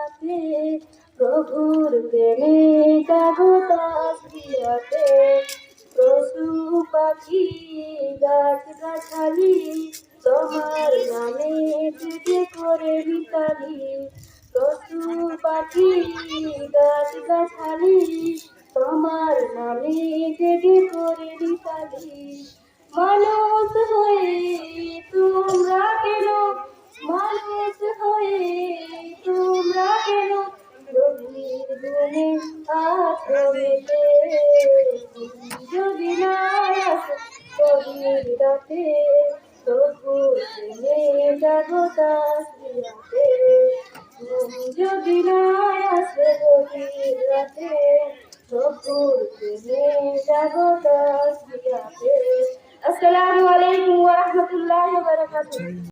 রাতে প্রভুর প্রেমে জাগো তাসবিহাতে। পশু পাখি গাছ গাছালি তোমার নামে জেগে করে মিতালি। পশু পাখি গাছ গাছালি তোমার নামে জেগে করে মিতালি। মানুষ হয়ে তোমরা কেন, মানুষ হয়ে তোমরা কেন গভীর ঘুমে আছো মেতে। যদি না আসে গভীর রাতে প্রভুর প্রেমে জাগো তাসবিহাতে। যদি না আসে গভীর রাতে প্রভুর প্রেমে জাগো তাসবিহাতে। আসসালামু আলাইকুম ওয়া রাহমাতুল্লাহি ওয়া বারাকাতুহু।